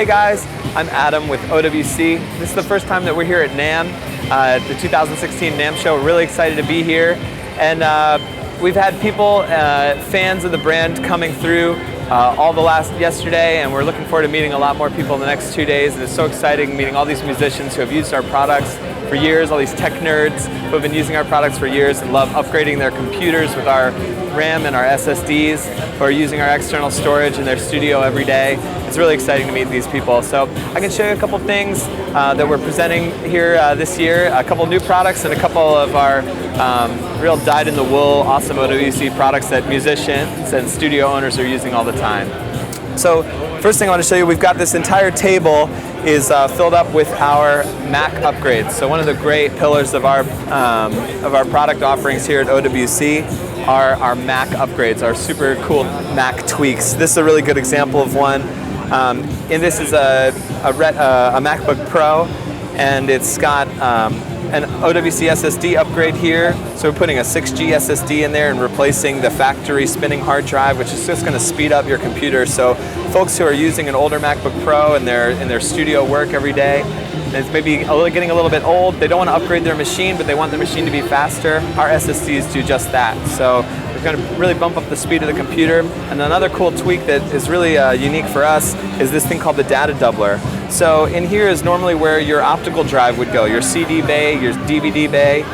Hey guys, I'm Adam with OWC. This is the first time that we're here at NAMM, the 2016 NAMM show. We're really excited to be here. And we've had people, fans of the brand coming through yesterday, and we're looking forward to meeting a lot more people in the next 2 days. And it's so exciting meeting all these musicians who have used our products for years, all these tech nerds who have been using our products for years and love upgrading their computers with our RAM and our SSDs, who are using our external storage in their studio every day. It's really exciting to meet these people. So I can show you a couple things that we're presenting here this year, a couple new products and a couple of our real dyed-in-the-wool awesome OWC products that musicians and studio owners are using all the time. So first thing I want to show you, we've got this entire table is filled up with our Mac upgrades. So one of the great pillars of our product offerings here at OWC are our Mac upgrades, our super cool Mac tweaks. This is a really good example of one. And this is a MacBook Pro, and it's got an OWC SSD upgrade here. So we're putting a 6G SSD in there and replacing the factory spinning hard drive, which is just going to speed up your computer. So folks who are using an older MacBook Pro in their studio work every day, and it's maybe getting a little bit old, they don't want to upgrade their machine, but they want the machine to be faster. Our SSDs do just that. So we're going to really bump up the speed of the computer. And another cool tweak that is really unique for us is this thing called the data doubler. So in here is normally where your optical drive would go, your CD bay, your DVD bay.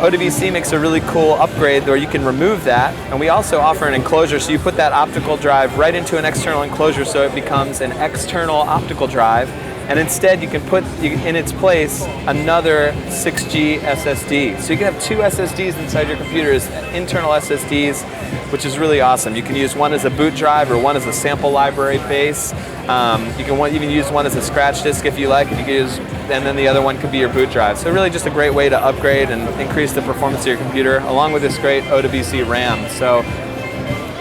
OWC makes a really cool upgrade where you can remove that, and we also offer an enclosure, so you put that optical drive right into an external enclosure so it becomes an external optical drive, and instead you can put in its place another 6G SSD. So you can have two SSDs inside your computers, internal SSDs, which is really awesome. You can use one as a boot drive or one as a sample library base. You can even use one as a scratch disk if you like, and then the other one could be your boot drive. So really just a great way to upgrade and increase the performance of your computer, along with this great OWC RAM. So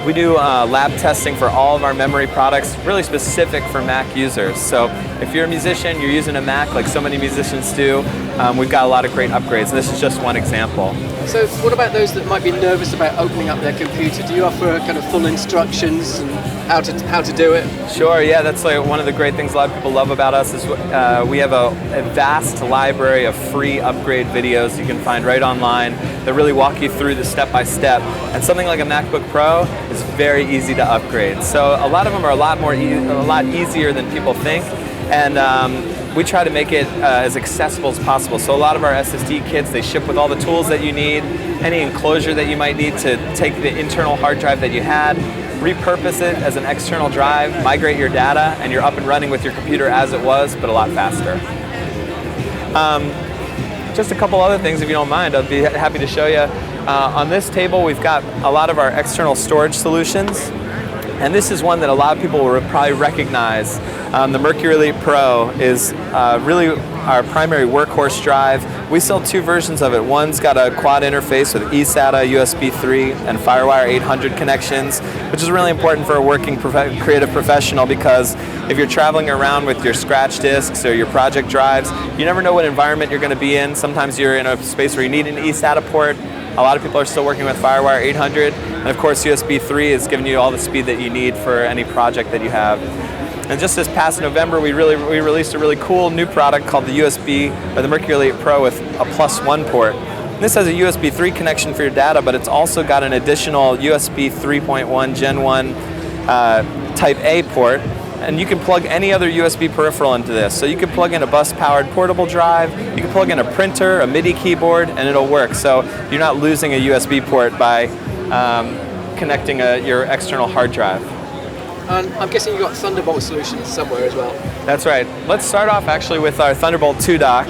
we do lab testing for all of our memory products, really specific for Mac users. So if you're a musician, you're using a Mac like so many musicians do, we've got a lot of great upgrades, and this is just one example. So what about those that might be nervous about opening up their computer? Do you offer kind of full instructions and how to do it? Sure, yeah, that's like one of the great things a lot of people love about us is we have a vast library of free upgrade videos you can find right online that really walk you through the step-by-step. And something like a MacBook Pro is very easy to upgrade. So a lot of them are a lot easier than people think, and we try to make it as accessible as possible. So a lot of our SSD kits, they ship with all the tools that you need, any enclosure that you might need to take the internal hard drive that you had, repurpose it as an external drive, migrate your data, and you're up and running with your computer as it was, but a lot faster. Just a couple other things, if you don't mind, I'd be happy to show you. On this table, we've got a lot of our external storage solutions. And this is one that a lot of people will probably recognize. The Mercury Pro is really our primary workhorse drive. We sell two versions of it. One's got a quad interface with eSATA, USB 3, and FireWire 800 connections, which is really important for a working creative professional, because if you're traveling around with your scratch discs or your project drives, you never know what environment you're going to be in. Sometimes you're in a space where you need an eSATA port. A lot of people are still working with FireWire 800, and of course USB 3 is giving you all the speed that you need for any project that you have. And just this past November, we released a really cool new product called the Mercury Pro with a +1 port. And this has a USB 3 connection for your data, but it's also got an additional USB 3.1 Gen 1 Type A port. And you can plug any other USB peripheral into this. So you can plug in a bus-powered portable drive, you can plug in a printer, a MIDI keyboard, and it'll work. So you're not losing a USB port by connecting your external hard drive. I'm guessing you've got Thunderbolt solutions somewhere as well. That's right. Let's start off actually with our Thunderbolt To Dock.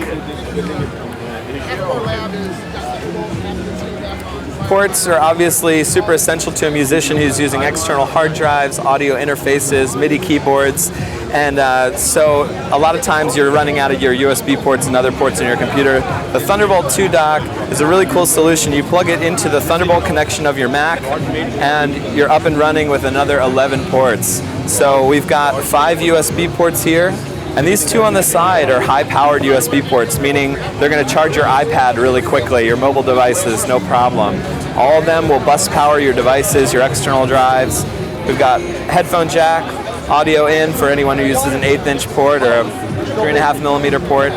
Ports are obviously super essential to a musician who's using external hard drives, audio interfaces, MIDI keyboards, and so a lot of times you're running out of your USB ports and other ports in your computer. The Thunderbolt To Dock is a really cool solution. You plug it into the Thunderbolt connection of your Mac, and you're up and running with another 11 ports. So we've got 5 USB ports here, and these two on the side are high-powered USB ports, meaning they're going to charge your iPad really quickly, your mobile devices, no problem. All of them will bus power your devices, your external drives. We've got headphone jack, audio in for anyone who uses an 1/8 inch port or a 3.5 millimeter port.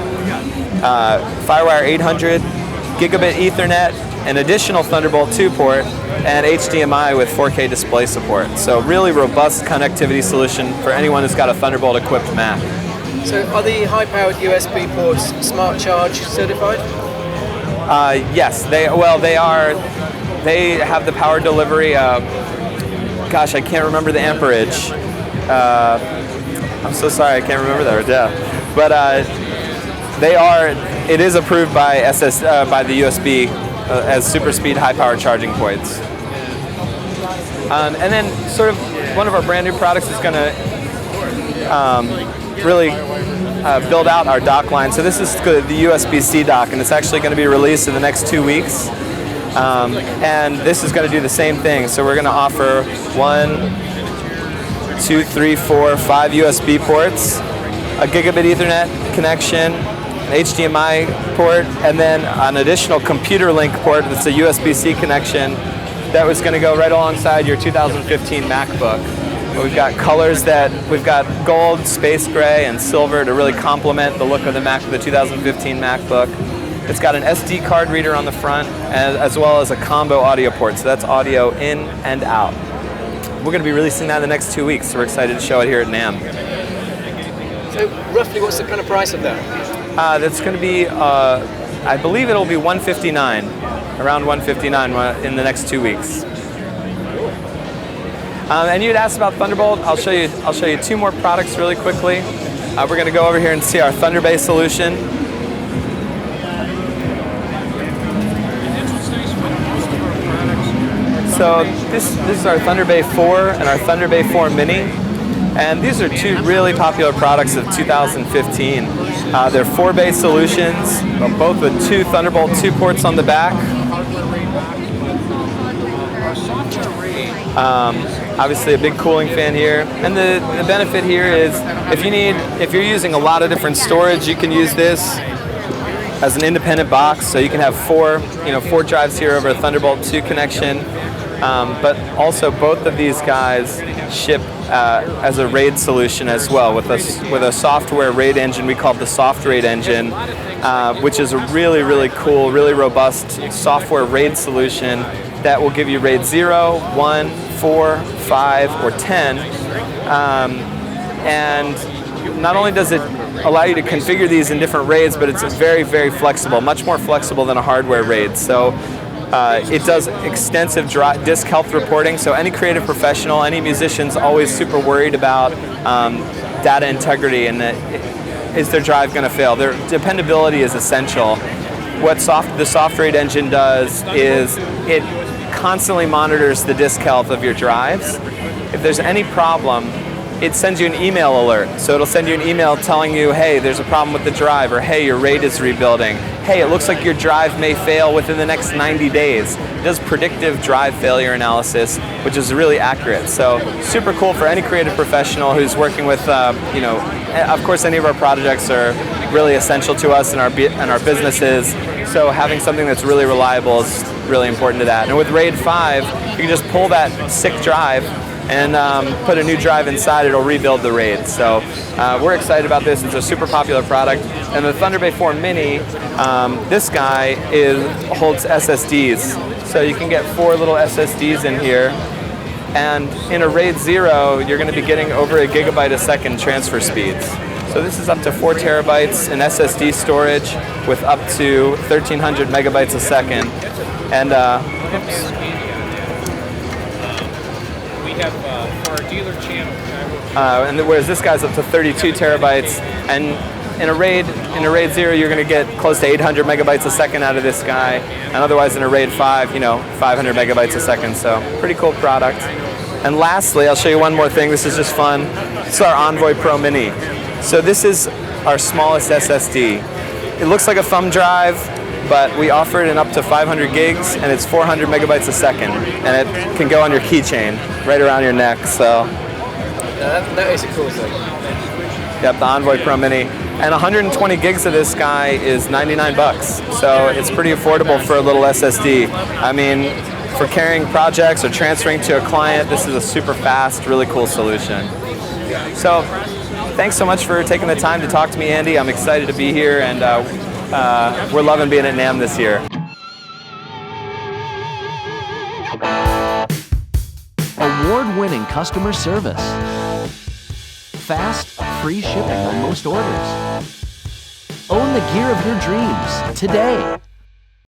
Firewire 800, gigabit Ethernet, an additional Thunderbolt 2 port, and HDMI with 4K display support. So really robust connectivity solution for anyone who's got a Thunderbolt equipped Mac. So are the high-powered USB ports Smart Charge certified? Yes, they are. They have the power delivery. Gosh, I can't remember the amperage. I'm so sorry, I can't remember that. Yeah, but they are. It is approved by by the USB as super speed, high power charging ports. And then, sort of, one of our brand new products is going to really build out our dock line. So this is the Usbc Doc, and it's actually going to be released in the next 2 weeks. And this is going to do the same thing. So we're going to offer 1, 2, 3, 4, 5 USB ports, a gigabit Ethernet connection, an HDMI port, and then an additional computer link port that's a USB-C connection that was going to go right alongside your 2015 MacBook. We've got colors we've got gold, space gray, and silver to really complement the look of the 2015 MacBook. It's got an SD card reader on the front, as well as a combo audio port, so that's audio in and out. We're going to be releasing that in the next 2 weeks, so we're excited to show it here at NAMM. So roughly what's the kind of price of that? That's going to be, I believe it'll be $159, around $159 in the next 2 weeks. And you'd asked about Thunderbolt. I'll show you 2 more products really quickly. We're going to go over here and see our Thunderbase solution. So this is our Thunderbase 4 and our Thunderbase 4 Mini. And these are 2 really popular products of 2015. They're 4-bay solutions, both with 2 Thunderbolt 2 ports on the back. Obviously a big cooling fan here. And the benefit here is if you're using a lot of different storage, you can use this as an independent box. So you can have 4 drives here over a Thunderbolt 2 connection. But also both of these guys ship as a RAID solution as well with a software RAID engine we call the Soft RAID engine, which is a really, really cool, really robust software RAID solution that will give you RAID 0, 1, 4, 5, or 10. And not only does it allow you to configure these in different RAIDs, but it's very, very flexible, much more flexible than a hardware RAID. So it does extensive disk health reporting, so any creative professional, any musician's always super worried about data integrity and is their drive going to fail. Their dependability is essential. What the Soft RAID engine does is it constantly monitors the disk health of your drives. If there's any problem, it sends you an email alert. So it'll send you an email telling you, hey, there's a problem with the drive, or hey, your RAID is rebuilding. Hey, it looks like your drive may fail within the next 90 days. It does predictive drive failure analysis, which is really accurate. So super cool for any creative professional who's working with, of course, any of our projects are really essential to us and our businesses. So having something that's really reliable is really important to that. And with RAID 5, you can just pull that sick drive and put a new drive inside. It'll rebuild the RAID. So we're excited about this. It's a super popular product. And the Thunderbase 4 Mini, this guy holds SSDs. So you can get 4 little SSDs in here. And in a RAID 0, you're going to be getting over a gigabyte a second transfer speeds. So this is up to 4 terabytes in SSD storage with up to 1,300 megabytes a second. And for our dealer channel. And whereas this guy's up to 32 terabytes, and in a RAID 0, you're going to get close to 800 megabytes a second out of this guy, and otherwise in a RAID 5, 500 megabytes a second. So pretty cool product. And lastly, I'll show you one more thing. This is just fun. This is our Envoy Pro Mini. So this is our smallest SSD. It looks like a thumb drive, but we offer it in up to 500 gigs, and it's 400 megabytes a second, and it can go on your keychain right around your neck. So that is a cool thing. Yep, the Envoy Pro Mini. And 120 gigs of this guy is $99. So it's pretty affordable for a little SSD. I mean, for carrying projects or transferring to a client, this is a super fast, really cool solution. So thanks so much for taking the time to talk to me, Andy. I'm excited to be here, and we're loving being at NAMM this year. Award-winning customer service. Fast, free shipping on most orders. Own the gear of your dreams today.